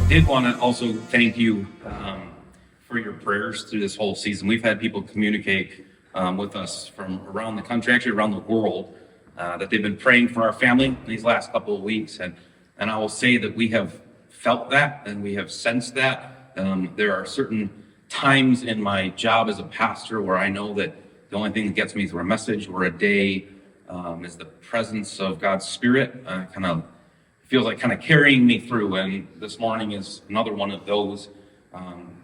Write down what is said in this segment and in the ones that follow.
did want to also thank you for your prayers through this whole season. We've had people communicate with us from around the country, actually around the world, that they've been praying for our family these last couple of weeks. And I will say that we have felt that and we have sensed that. There are certain times in my job as a pastor where I know that the only thing that gets me through a message or a day is the presence of God's Spirit. Kind of feels like kind of carrying me through. And this morning is another one of those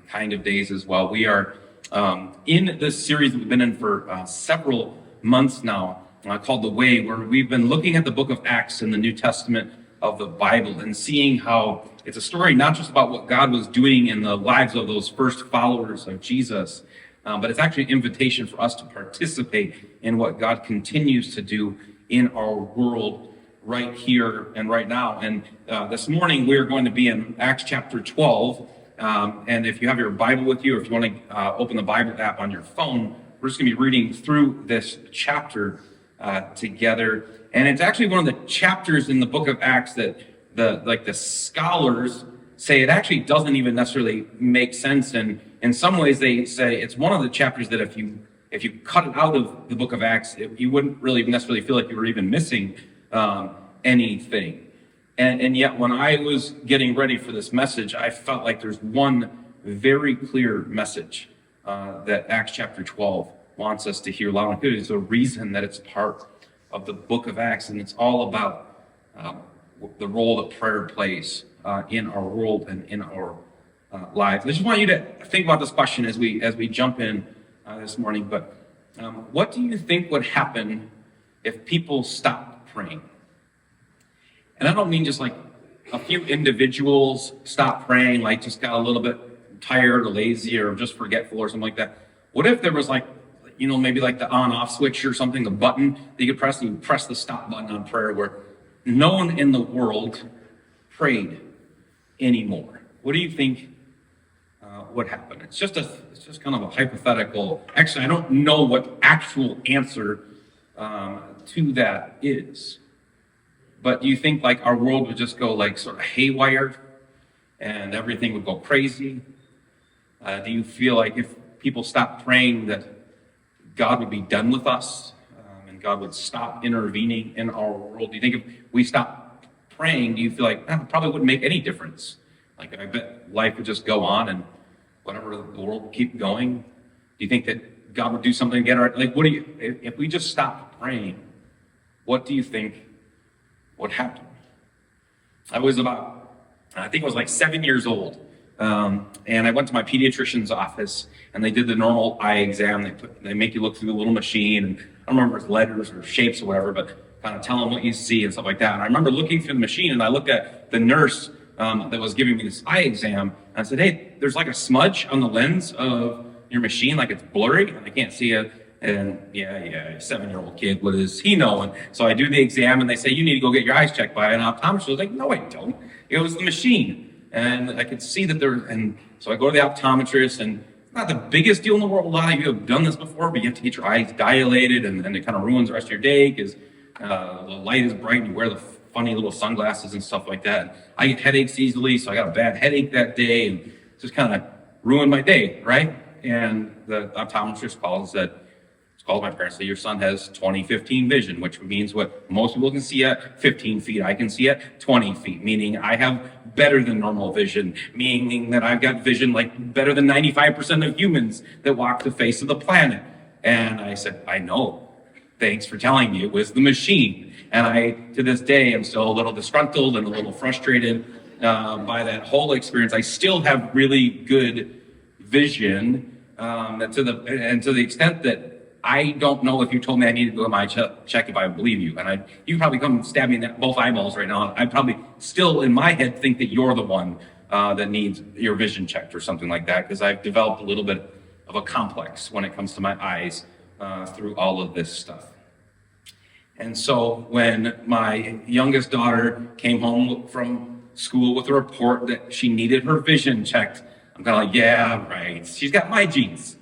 kind of days as well. We are in this series that we've been in for several months now, called The Way, where we've been looking at the book of Acts in the New Testament of the Bible and seeing how it's a story not just about what God was doing in the lives of those first followers of Jesus, but it's actually an invitation for us to participate in what God continues to do in our world right here and right now. And this morning we're going to be in Acts chapter 12. And if you have your Bible with you, or if you want to open the Bible app on your phone, we're just going to be reading through this chapter together. And it's actually one of the chapters in the book of Acts that the scholars say it actually doesn't even necessarily make sense. And in some ways they say it's one of the chapters that if you cut it out of the book of Acts, you wouldn't really necessarily feel like you were even missing anything. And yet when I was getting ready for this message, I felt like there's one very clear message that Acts chapter 12 wants us to hear loud and clear. There's a reason that it's part of the book of Acts, and it's all about the role that prayer plays in our world and in our lives. I just want you to think about this question as we jump in this morning. But what do you think would happen if people stopped praying? And I don't mean just like a few individuals stopped praying, like just got a little bit tired or lazy or just forgetful or something like that. What if there was like, maybe like the on-off switch or something, the button that you could press, and you press the stop button on prayer where no one in the world prayed anymore? What do you think would happen? It's just kind of a hypothetical. Actually, I don't know what actual answer to that is. But do you think like our world would just go like sort of haywire and everything would go crazy? Do you feel like if people stopped praying that God would be done with us and God would stop intervening in our world? Do you think if we stopped praying, do you feel like it probably wouldn't make any difference? Like I bet life would just go on and whatever, the world would keep going. Do you think that God would do something again? Or like, if we just stopped praying, what do you think would happen? I was I think I was like 7 years old. And I went to my pediatrician's office and they did the normal eye exam. They make you look through the little machine, and I don't remember if it's letters or shapes or whatever, but kind of tell them what you see and stuff like that. And I remember looking through the machine and I looked at the nurse that was giving me this eye exam. And I said, "Hey, there's like a smudge on the lens of your machine, like it's blurry and I can't see it." And yeah, 7-year-old kid, what does he know? And so I do the exam and they say, "You need to go get your eyes checked by an optometrist." I was like, "No, I don't. It was the machine." And I could see that and so I go to the optometrist, and it's not the biggest deal in the world. A lot of you have done this before, but you have to get your eyes dilated, and it kind of ruins the rest of your day because the light is bright and you wear the funny little sunglasses and stuff like that. And I get headaches easily, so I got a bad headache that day, and just kind of ruined my day, right? And the optometrist called my parents, say, "Your son has 20/15 vision," which means what most people can see at 15 feet, I can see at 20 feet, meaning I have better than normal vision, meaning that I've got vision like better than 95% of humans that walk the face of the planet. And I said, "I know. Thanks for telling me. It was the machine." And I, to this day, am still a little disgruntled and a little frustrated by that whole experience. I still have really good vision, and to the extent that I don't know if you told me I needed to go to my check if I believe you. And you probably come stab me in both eyeballs right now. I probably still in my head think that you're the one that needs your vision checked or something like that, because I've developed a little bit of a complex when it comes to my eyes through all of this stuff. And so when my youngest daughter came home from school with a report that she needed her vision checked, I'm kind of like, yeah, right. She's got my genes.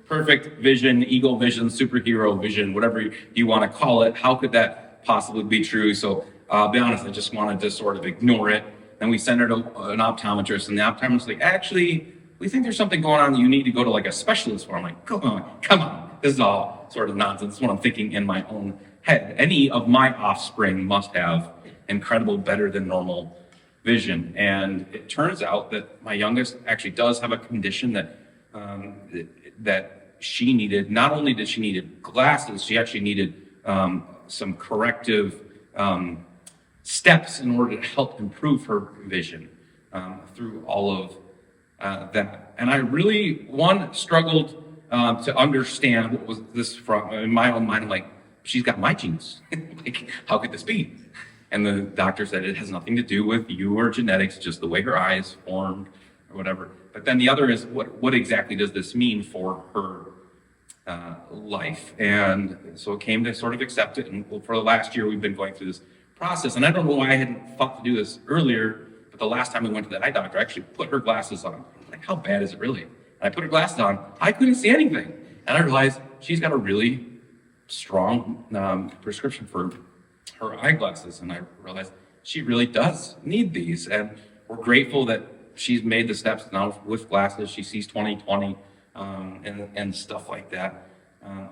Perfect vision, eagle vision, superhero vision, whatever you want to call it. How could that possibly be true? So I'll be honest, I just wanted to sort of ignore it Then we sent her to an optometrist, and the optometrist was like, actually, we think there's something going on that you need to go to like a specialist for. I'm like, come on. This is all sort of nonsense. This is what I'm thinking in my own head. Any of my offspring must have incredible, better than normal vision. And it turns out that my youngest actually does have a condition that she needed. Not only did she needed glasses, she actually needed some corrective steps in order to help improve her vision through all of that. And I really, struggled to understand what was this from. In my own mind, I'm like, she's got my genes. Like, how could this be? And the doctor said it has nothing to do with you or genetics, just the way her eyes formed or whatever. But then the other is, what exactly does this mean for her life? And so it came to sort of accept it. And for the last year, we've been going through this process. And I don't know why I hadn't thought to do this earlier, but the last time we went to the eye doctor, I actually put her glasses on. Like, how bad is it really? And I put her glasses on. I couldn't see anything. And I realized she's got a really strong prescription for her eyeglasses, and I realized she really does need these. And we're grateful that she's made the steps now with glasses. She sees 20/20 and stuff like that.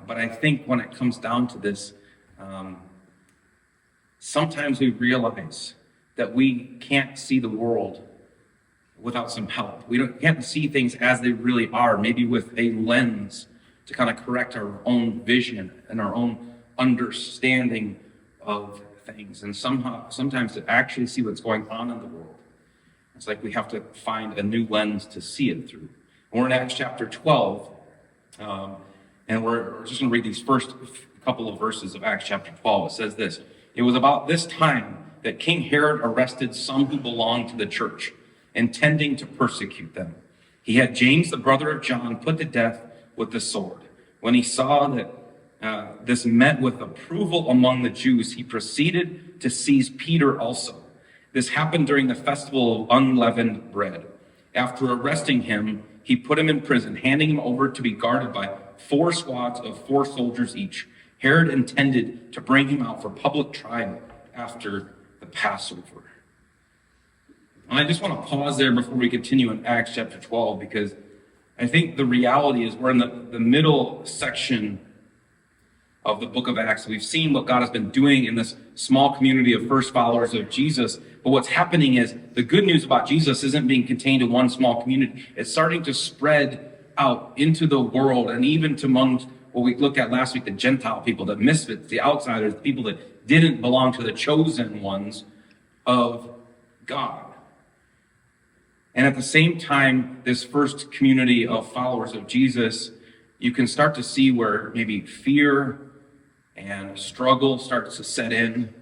But I think when it comes down to this, sometimes we realize that we can't see the world without some help. We can't see things as they really are, maybe with a lens to kind of correct our own vision and our own understanding of things. And sometimes to actually see what's going on in the world, it's like we have to find a new lens to see it through. And we're in Acts chapter 12, and we're just going to read these first couple of verses of Acts chapter 12. It says this: "It was about this time that King Herod arrested some who belonged to the church, intending to persecute them. He had James, the brother of John, put to death with the sword. When he saw that this met with approval among the Jews, he proceeded to seize Peter also. This happened during the festival of unleavened bread. After arresting him, he put him in prison, handing him over to be guarded by 4 squads of 4 soldiers each. Herod intended to bring him out for public trial after the Passover." And I just want to pause there before we continue in Acts chapter 12, because I think the reality is we're in the middle section of the book of Acts. We've seen what God has been doing in this small community of first followers of Jesus. But what's happening is the good news about Jesus isn't being contained in one small community. It's starting to spread out into the world, and even to among what we looked at last week, the Gentile people, the misfits, the outsiders, the people that didn't belong to the chosen ones of God. And at the same time, this first community of followers of Jesus, you can start to see where maybe fear and struggle starts to set in,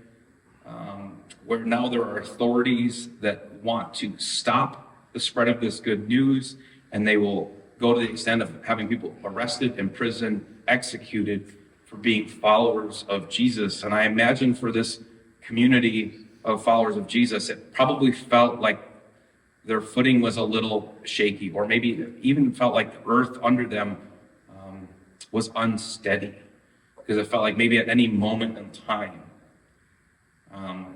where now there are authorities that want to stop the spread of this good news, and they will go to the extent of having people arrested, imprisoned, executed for being followers of Jesus. And I imagine for this community of followers of Jesus, it probably felt like their footing was a little shaky, or maybe even felt like the earth under them was unsteady, because it felt like maybe at any moment in time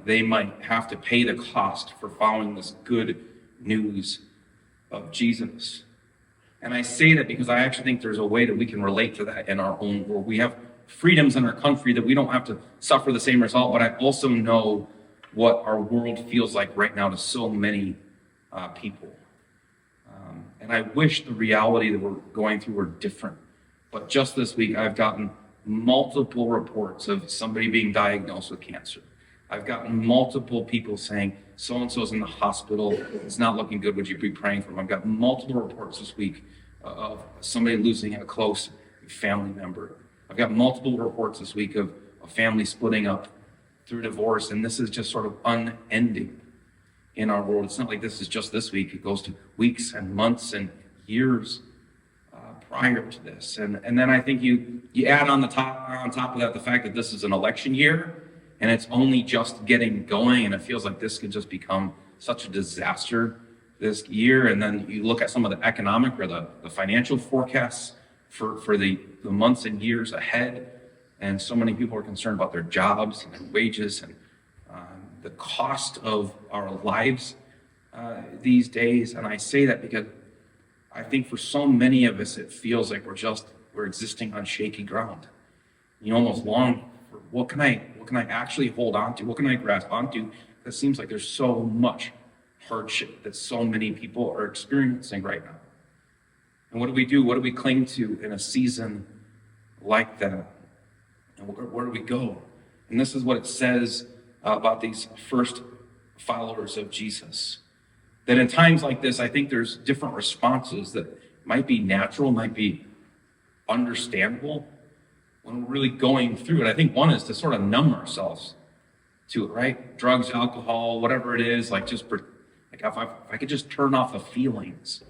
they might have to pay the cost for following this good news of Jesus. And I say that because I actually think there's a way that we can relate to that in our own world. We have freedoms in our country that we don't have to suffer the same result, but I also know what our world feels like right now to so many people. And I wish the reality that we're going through were different. But just this week, I've gotten multiple reports of somebody being diagnosed with cancer. I've gotten multiple people saying, so-and-so's in the hospital, it's not looking good, would you be praying for them? I've got multiple reports this week of somebody losing a close family member. I've got multiple reports this week of a family splitting up through divorce, and this is just sort of unending in our world. It's not like this is just this week. It goes to weeks and months and years prior to this. And then I think you add on top of that the fact that this is an election year, and it's only just getting going, and it feels like this could just become such a disaster this year. And then you look at some of the economic or the financial forecasts for the months and years ahead, and so many people are concerned about their jobs and their wages and the cost of our lives these days. And I say that because I think for so many of us, it feels like we're existing on shaky ground. You almost long for what can I actually hold on to? What can I grasp onto? It seems like there's so much hardship that so many people are experiencing right now. And what do we do? What do we cling to in a season like that? And where do we go? And this is what it says about these first followers of Jesus. That in times like this, I think there's different responses that might be natural, might be understandable when we're really going through it. I think one is to sort of numb ourselves to it, right? Drugs, alcohol, whatever it is, like if I could just turn off the feelings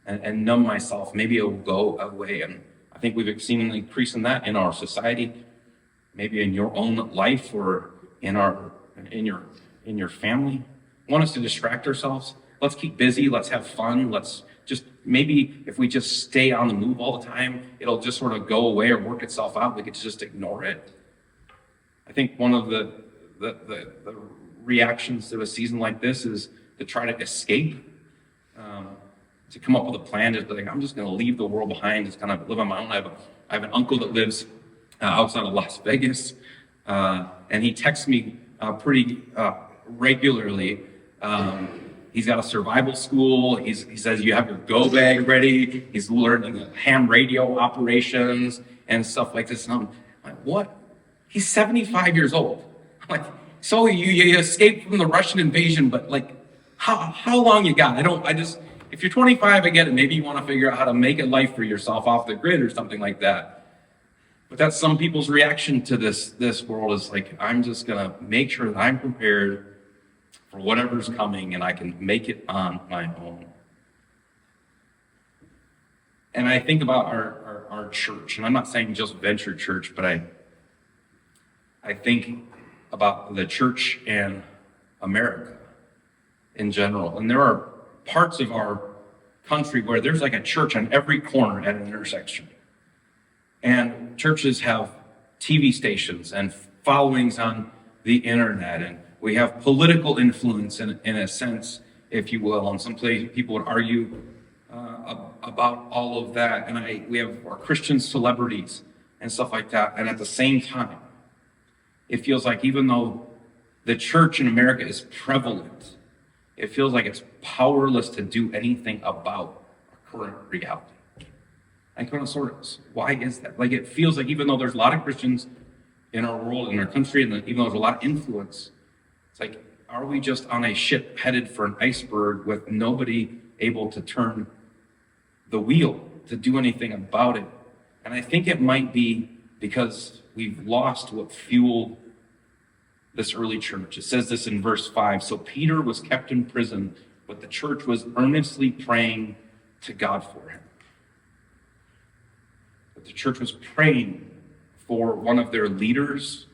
and numb myself, maybe it will go away. And I think we've seen an increase in that in our society, maybe in your own life or in your family. Want us to distract ourselves? Let's keep busy. Let's have fun. Let's just, maybe if we just stay on the move all the time, it'll just sort of go away or work itself out. We could just ignore it. I think one of the reactions to a season like this is to try to escape, to come up with a plan to be like, I'm just going to leave the world behind, just kind of live on my own. I have an uncle that lives outside of Las Vegas, and he texts me pretty regularly. He's got a survival school. He says you have your go bag ready. He's learning ham radio operations and stuff like this. And I'm like, what? He's 75 years old. I'm like, so you escaped from the Russian invasion, but like, how long you got? If you're 25, I get it. Maybe you want to figure out how to make a life for yourself off the grid or something like that. But that's some people's reaction to this world is like, I'm just going to make sure that I'm prepared for whatever's coming and I can make it on my own. And I think about our church, and I'm not saying just Venture Church, but I think about the church in America in general. And there are parts of our country where there's like a church on every corner at an intersection. And churches have TV stations and followings on the internet, and we have political influence in a sense, if you will. And some people would argue about all of that. And we have our Christian celebrities and stuff like that. And at the same time, it feels like even though the church in America is prevalent, it feels like it's powerless to do anything about our current reality. And kind of sort of, why is that? Like, it feels like even though there's a lot of Christians in our world, in our country, and even though there's a lot of influence, it's like, are we just on a ship headed for an iceberg with nobody able to turn the wheel to do anything about it? And I think it might be because we've lost what fueled this early church. It says this in verse 5. So Peter was kept in prison, but the church was earnestly praying to God for him. But the church was praying for one of their leaders,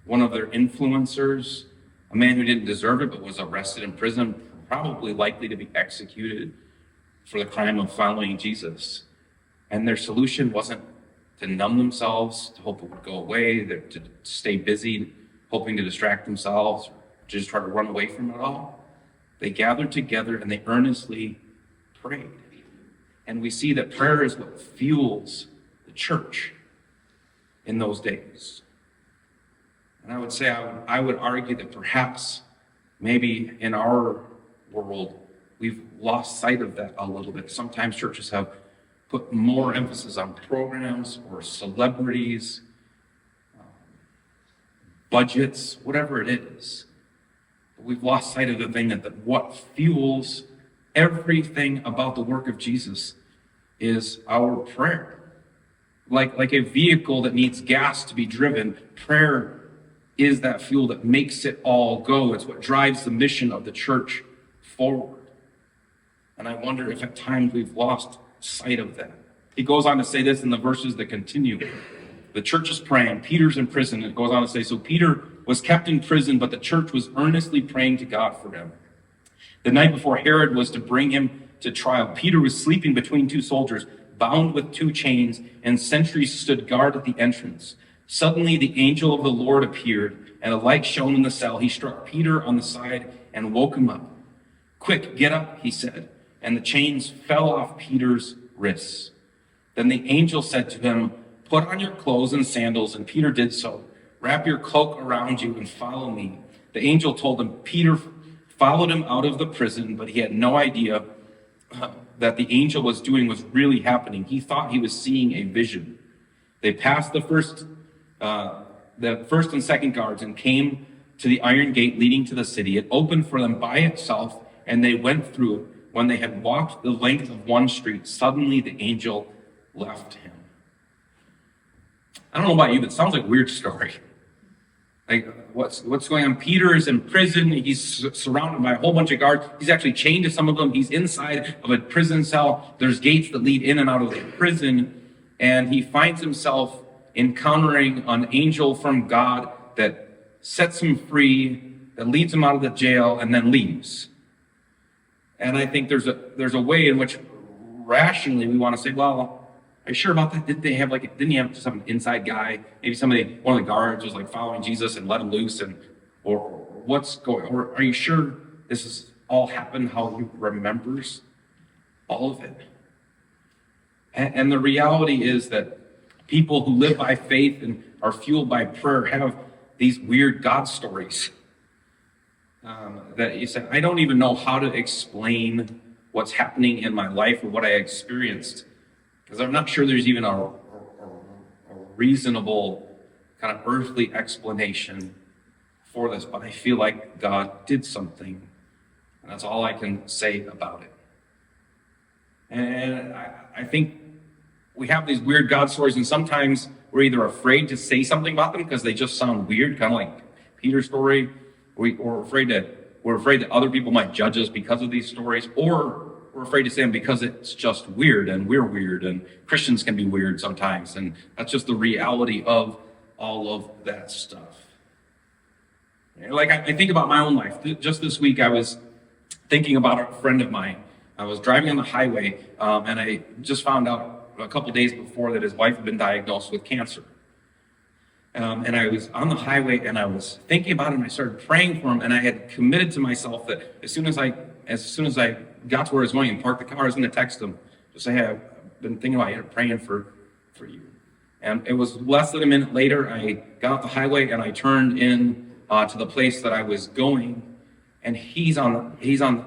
one of their influencers, a man who didn't deserve it but was arrested in prison, probably likely to be executed for the crime of following Jesus. And their solution wasn't to numb themselves, to hope it would go away, to stay busy, hoping to distract themselves, to just try to run away from it all. They gathered together and they earnestly prayed. And we see that prayer is what fuels the church in those days. And I would say, I would argue that perhaps, maybe in our world, we've lost sight of that a little bit. Sometimes churches have put more emphasis on programs or celebrities, budgets, whatever it is. But we've lost sight of the thing that what fuels everything about the work of Jesus is our prayer. Like a vehicle that needs gas to be driven, prayer is that fuel that makes it all go. It's what drives the mission of the church forward. And I wonder if at times we've lost sight of that. He goes on to say this in the verses that continue. The church is praying. Peter's in prison. It goes on to say, so Peter was kept in prison, but the church was earnestly praying to God for him. The night before Herod was to bring him to trial, Peter was sleeping between two soldiers, bound with two chains, and sentries stood guard at the entrance. Suddenly the angel of the Lord appeared, and a light shone in the cell. He struck Peter on the side and woke him up. "Quick, get up," he said, and the chains fell off Peter's wrists. Then the angel said to him, "Put on your clothes and sandals," and Peter did so. "Wrap your cloak around you and follow me." The angel told him. Peter followed him out of the prison, but he had no idea that the angel was doing was really happening. He thought he was seeing a vision. They passed the first and second guards and came to the iron gate leading to the city. It opened for them by itself, and they went through it. When they had walked the length of one street, suddenly the angel left him. I don't know about you, but it sounds like a weird story. Like, what's going on? Peter is in prison. He's surrounded by a whole bunch of guards. He's actually chained to some of them. He's inside of a prison cell. There's gates that lead in and out of the prison. And he finds himself encountering an angel from God that sets him free, that leads him out of the jail, and then leaves. And I think there's a way in which rationally we want to say, well, are you sure about that? Didn't you have just have an inside guy? Maybe one of the guards was like following Jesus and let him loose, or what's going, or are you sure this has all happened how he remembers all of it? And the reality is that people who live by faith and are fueled by prayer have these weird God stories that you say, I don't even know how to explain what's happening in my life or what I experienced, because I'm not sure there's even a reasonable kind of earthly explanation for this, but I feel like God did something, and that's all I can say about it. And I think we have these weird God stories, and sometimes we're either afraid to say something about them because they just sound weird, kind of like Peter's story, or we're afraid that other people might judge us because of these stories, or we're afraid to say them because it's just weird, and we're weird, and Christians can be weird sometimes, and that's just the reality of all of that stuff. Like, I think about my own life. Just this week, I was thinking about a friend of mine. I was driving on the highway, and I just found out a couple days before that his wife had been diagnosed with cancer. And I was on the highway, and I was thinking about it, and I started praying for him, and I had committed to myself that as soon as I got to where I was going and parked the car, I was going to text him to say, hey, I've been thinking about you, praying for you. And it was less than a minute later, I got off the highway, and I turned in to the place that I was going, and he's on the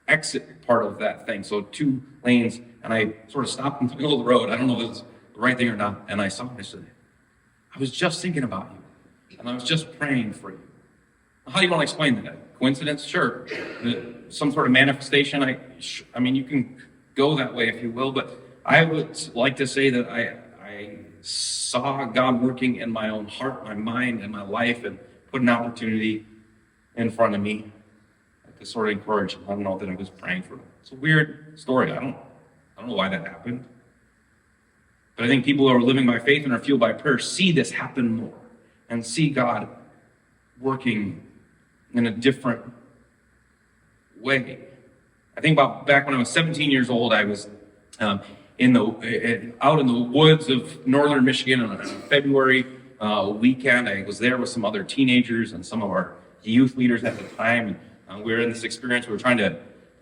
exit part of that thing, so 2 lanes, and I sort of stopped in the middle of the road. I don't know if it's the right thing or not, and I saw him. I said, I was just thinking about you, and I was just praying for you. How do you want to explain that? Coincidence? Sure. Some sort of manifestation? I mean, you can go that way if you will, but I would like to say that I saw God working in my own heart, my mind, and my life, and put an opportunity in front of me to sort of encourage him. I don't know that I was praying for him. It's a weird story. I don't know why that happened. But I think people who are living by faith and are fueled by prayer see this happen more and see God working in a different way. I think about back when I was 17 years old, I was out in the woods of northern Michigan on a February weekend. I was there with some other teenagers and some of our youth leaders at the time. And we were in this experience. We were trying to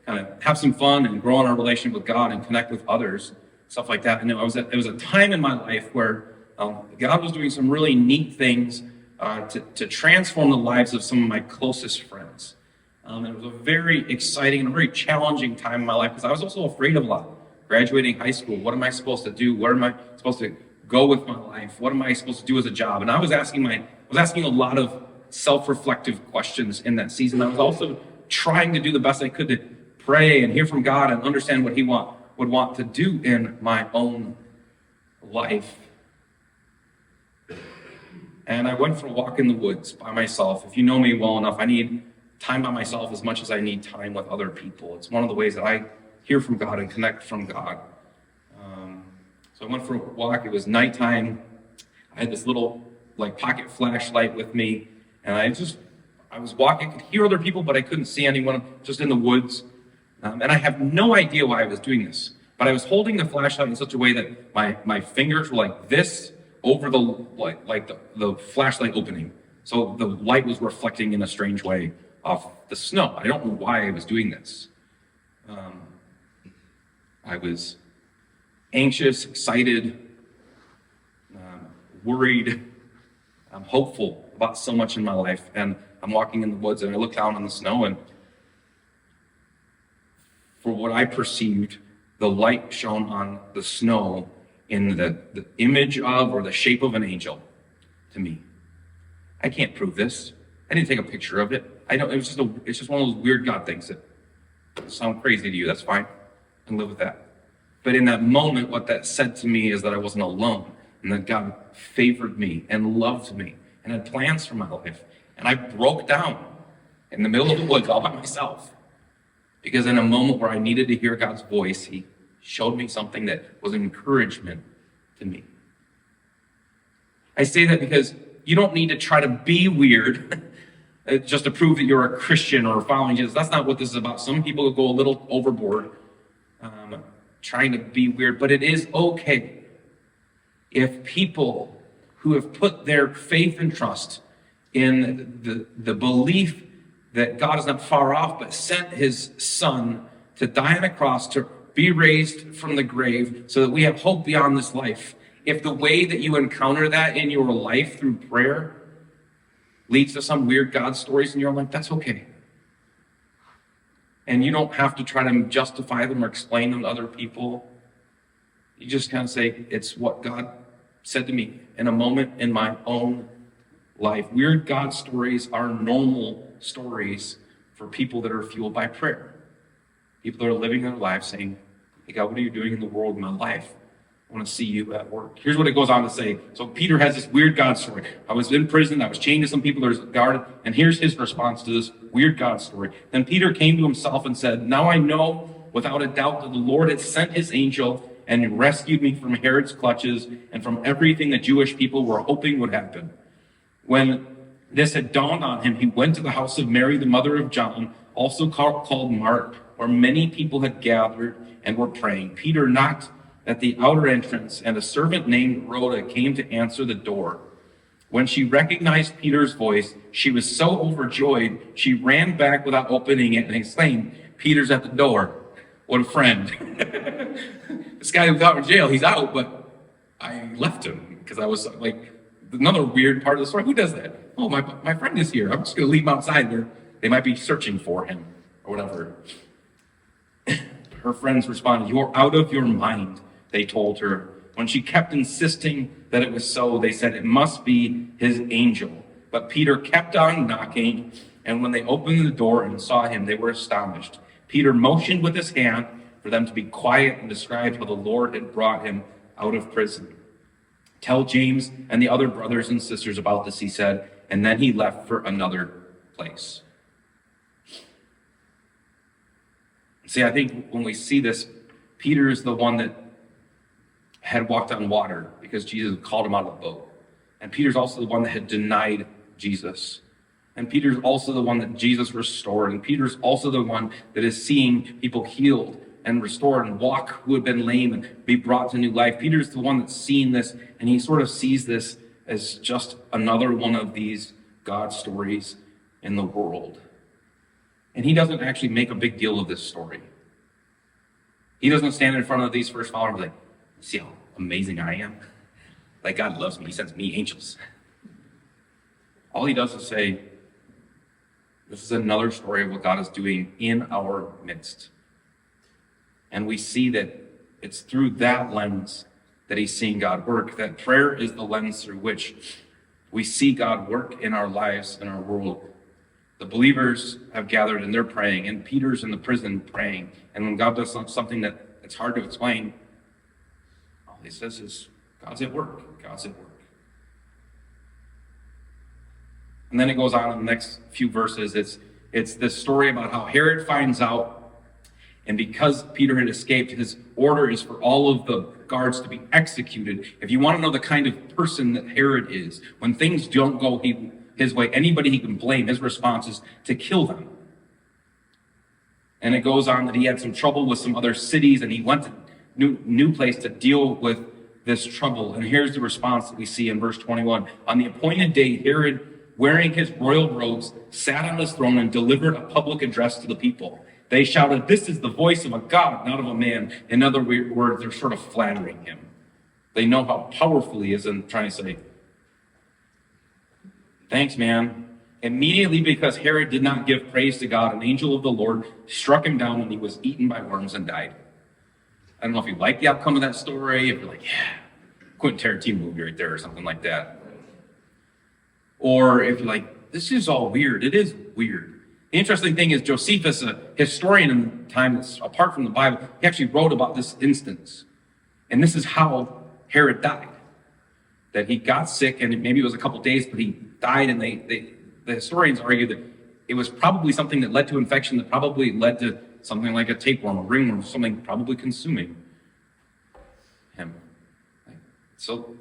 kind of have some fun and grow in our relationship with God and connect with others, stuff like that. And it was a time in my life where God was doing some really neat things to transform the lives of some of my closest friends. And it was a very exciting and a very challenging time in my life because I was also afraid of a lot. Graduating high school, what am I supposed to do? Where am I supposed to go with my life? What am I supposed to do as a job? And I was asking a lot of self-reflective questions in that season. I was also trying to do the best I could to pray and hear from God and understand what He would want to do in my own life. And I went for a walk in the woods by myself. If you know me well enough, I need time by myself as much as I need time with other people. It's one of the ways that I hear from God and connect from God. So I went for a walk. It was nighttime. I had this little pocket flashlight with me, and I was walking. I could hear other people, but I couldn't see anyone, just in the woods. And I have no idea why I was doing this, but I was holding the flashlight in such a way that my fingers were like this over the flashlight opening. So the light was reflecting in a strange way off the snow. I don't know why I was doing this. I was anxious, excited, worried. I'm hopeful about so much in my life. And I'm walking in the woods and I look down on the snow, and for what I perceived, the light shone on the snow in the image of or the shape of an angel to me. I can't prove this. I didn't take a picture of it. I know it's just one of those weird God things that sound crazy to you. That's fine. I can live with that. But in that moment, what that said to me is that I wasn't alone, and that God favored me and loved me and had plans for my life. And I broke down in the middle of the woods all by myself, because in a moment where I needed to hear God's voice, he showed me something that was encouragement to me. I say that because you don't need to try to be weird just to prove that you're a Christian or following Jesus. That's not what this is about. Some people go a little overboard trying to be weird, but it is okay if people who have put their faith and trust in the belief that God is not far off, but sent his son to die on a cross, to be raised from the grave so that we have hope beyond this life. If the way that you encounter that in your life through prayer leads to some weird God stories in your life, that's okay. And you don't have to try to justify them or explain them to other people. You just kind of say, it's what God said to me in a moment in my own life. Weird God stories are normal stories for people that are fueled by prayer. People that are living their lives saying, hey God, what are you doing in the world in my life? I want to see you at work. Here's what it goes on to say. So Peter has this weird God story. I was in prison. I was chained to some people. There's guarded. And here's his response to this weird God story. Then Peter came to himself and said, now I know without a doubt that the Lord had sent his angel and rescued me from Herod's clutches and from everything the Jewish people were hoping would happen. When this had dawned on him, he went to the house of Mary, the mother of John, also called Mark, where many people had gathered and were praying. Peter knocked at the outer entrance, and a servant named Rhoda came to answer the door. When she recognized Peter's voice, she was so overjoyed, she ran back without opening it and exclaimed, Peter's at the door. What a friend. This guy who got from jail, he's out, but I left him because I was like, another weird part of the story. Who does that? Oh, my friend is here. I'm just going to leave him outside where they might be searching for him or whatever. Her friends responded, you're out of your mind, they told her. When she kept insisting that it was so, they said it must be his angel. But Peter kept on knocking, and when they opened the door and saw him, they were astonished. Peter motioned with his hand for them to be quiet and described how the Lord had brought him out of prison. Tell James and the other brothers and sisters about this, he said, and then he left for another place. See, I think when we see this, Peter is the one that had walked on water because Jesus called him out of the boat. And Peter's also the one that had denied Jesus. And Peter's also the one that Jesus restored. And Peter's also the one that is seeing people healed and restored and walk who had been lame and be brought to new life. Peter's the one that's seeing this, and he sort of sees this as just another one of these God stories in the world. And he doesn't actually make a big deal of this story. He doesn't stand in front of these first followers and be like, see how amazing I am? Like, God loves me. He sends me angels. All he does is say, this is another story of what God is doing in our midst. And we see that it's through that lens that he's seeing God work, that prayer is the lens through which we see God work in our lives, in our world. The believers have gathered and they're praying, and Peter's in the prison praying. And when God does something that it's hard to explain, all he says is, God's at work. God's at work. And then it goes on in the next few verses. It's this story about how Herod finds out, and because Peter had escaped, his order is for all of the guards to be executed. If you want to know the kind of person that Herod is, when things don't go his way, anybody he can blame, his response is to kill them. And it goes on that he had some trouble with some other cities, and he went to new place to deal with this trouble. And here's the response that we see in verse 21. On the appointed day, Herod wearing his royal robes, sat on his throne and delivered a public address to the people. They shouted, "This is the voice of a God, not of a man." In other words, they're sort of flattering him. They know how powerful he is and trying to say, "Thanks, man." Immediately, because Herod did not give praise to God, an angel of the Lord struck him down and he was eaten by worms and died. I don't know if you like the outcome of that story, if you're like, yeah, Quentin Tarantino movie right there or something like that. Or if you're like, this is all weird. It is weird. The interesting thing is Josephus, a historian in the time that's apart from the Bible, he actually wrote about this instance. And this is how Herod died. That he got sick, and maybe it was a couple days, but he died, and the historians argue that it was probably something that led to infection, that probably led to something like a tapeworm, a ringworm, something probably consuming him. So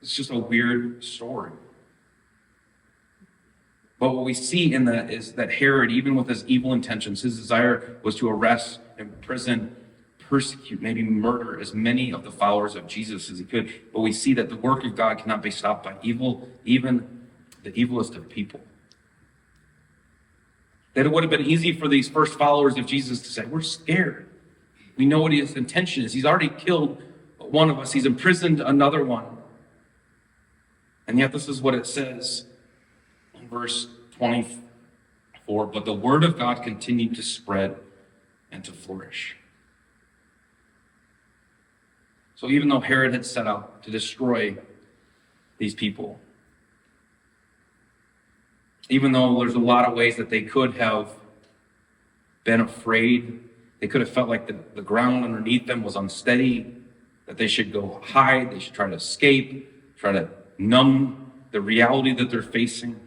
it's just a weird story. But what we see in that is that Herod, even with his evil intentions, his desire was to arrest, imprison, persecute, maybe murder as many of the followers of Jesus as he could. But we see that the work of God cannot be stopped by evil, even the evilest of people. That it would have been easy for these first followers of Jesus to say, we're scared. We know what his intention is. He's already killed one of us. He's imprisoned another one. And yet this is what it says in verse 24. But the word of God continued to spread and to flourish. So even though Herod had set out to destroy these people, even though there's a lot of ways that they could have been afraid, they could have felt like the ground underneath them was unsteady, that they should go hide, they should try to escape, try to numb the reality that they're facing.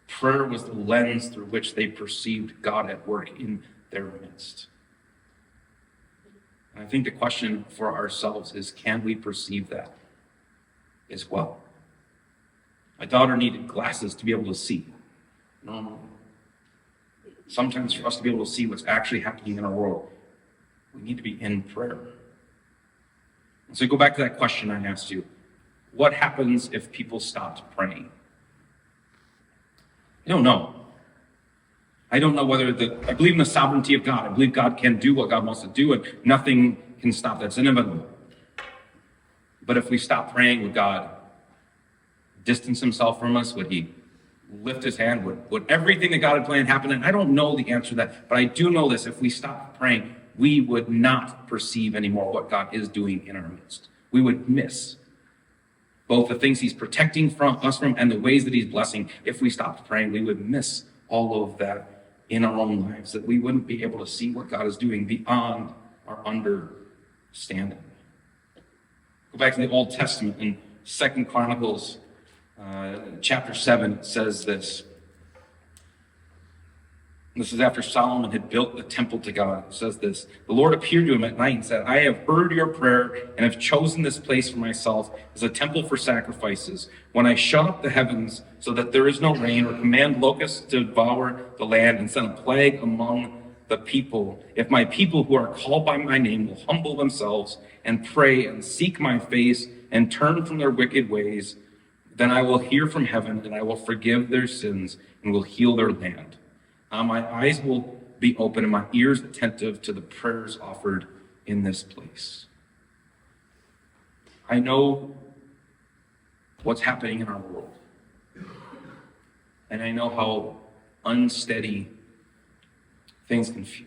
Prayer was the lens through which they perceived God at work in their midst. And I think the question for ourselves is, can we perceive that as well? My daughter needed glasses to be able to see. Sometimes for us to be able to see what's actually happening in our world, we need to be in prayer. And so go back to that question I asked you. What happens if people stopped praying? I don't know. I don't know whether I believe in the sovereignty of God. I believe God can do what God wants to do, and nothing can stop that. It's inevitable. But if we stop praying, would God distance himself from us? Would he lift his hand? Would everything that God had planned happen? And I don't know the answer to that, but I do know this. If we stopped praying, we would not perceive anymore what God is doing in our midst. We would miss both the things he's protecting from us from and the ways that he's blessing. If we stopped praying, we would miss all of that in our own lives, that we wouldn't be able to see what God is doing beyond our understanding. Go back to the Old Testament in 2 Chronicles chapter 7, it says this. This is after Solomon had built the temple to God. It says this: the Lord appeared to him at night and said, I have heard your prayer and have chosen this place for myself as a temple for sacrifices. When I shut up the heavens so that there is no rain, or command locusts to devour the land and send a plague among the people, if my people who are called by my name will humble themselves and pray and seek my face and turn from their wicked ways, then I will hear from heaven and I will forgive their sins and will heal their land. My eyes will be open and my ears attentive to the prayers offered in this place. I know what's happening in our world. And I know how unsteady things can feel.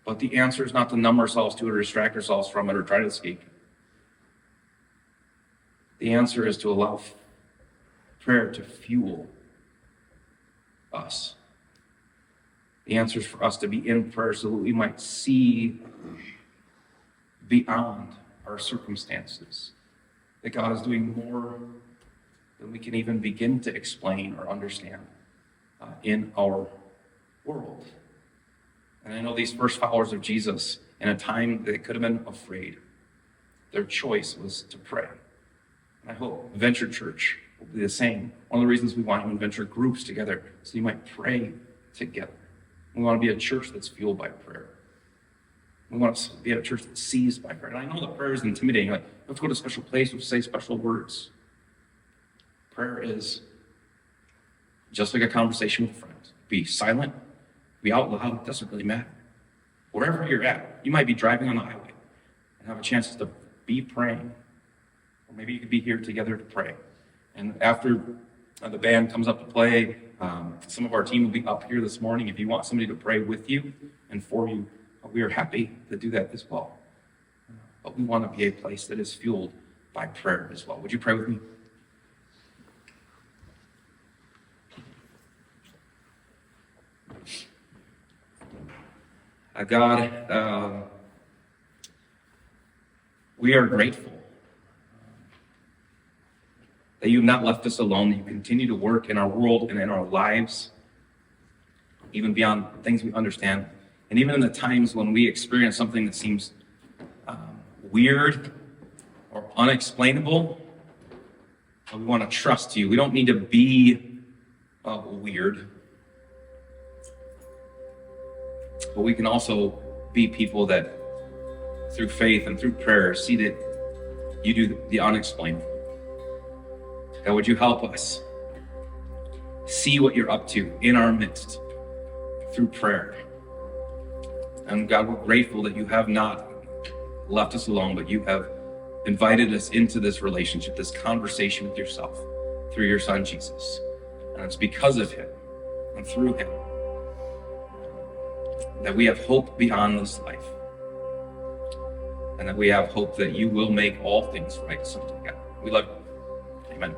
But the answer is not to numb ourselves to it or distract ourselves from it or try to escape it. The answer is to allow prayer to fuel us. The answer is for us to be in prayer so that we might see beyond our circumstances. That God is doing more than we can even begin to explain or understand in our world. And I know these first followers of Jesus, in a time they could have been afraid, their choice was to pray. And I hope Venture Church will be the same. One of the reasons we want to venture groups together so you might pray together. We want to be a church that's fueled by prayer. We want to be a church that's seized by prayer. And I know that prayer is intimidating. Like, let's go to a special place, let's say special words. Prayer is just like a conversation with a friend. Be silent, be out loud, it doesn't really matter. Wherever you're at, you might be driving on the highway and have a chance to be praying. Or maybe you could be here together to pray. And after the band comes up to play, some of our team will be up here this morning. If you want somebody to pray with you and for you, we are happy to do that as well. But we want to be a place that is fueled by prayer as well. Would you pray with me? God, we are grateful that you've not left us alone, that you continue to work in our world and in our lives, even beyond things we understand. And even in the times when we experience something that seems weird or unexplainable, we want to trust you. We don't need to be weird, but we can also be people that through faith and through prayer see that you do the unexplainable. God, would you help us see what you're up to in our midst through prayer? And God, we're grateful that you have not left us alone, but you have invited us into this relationship, this conversation with yourself through your son, Jesus. And it's because of him and through him that we have hope beyond this life. And that we have hope that you will make all things right someday, God. We love you. Amen.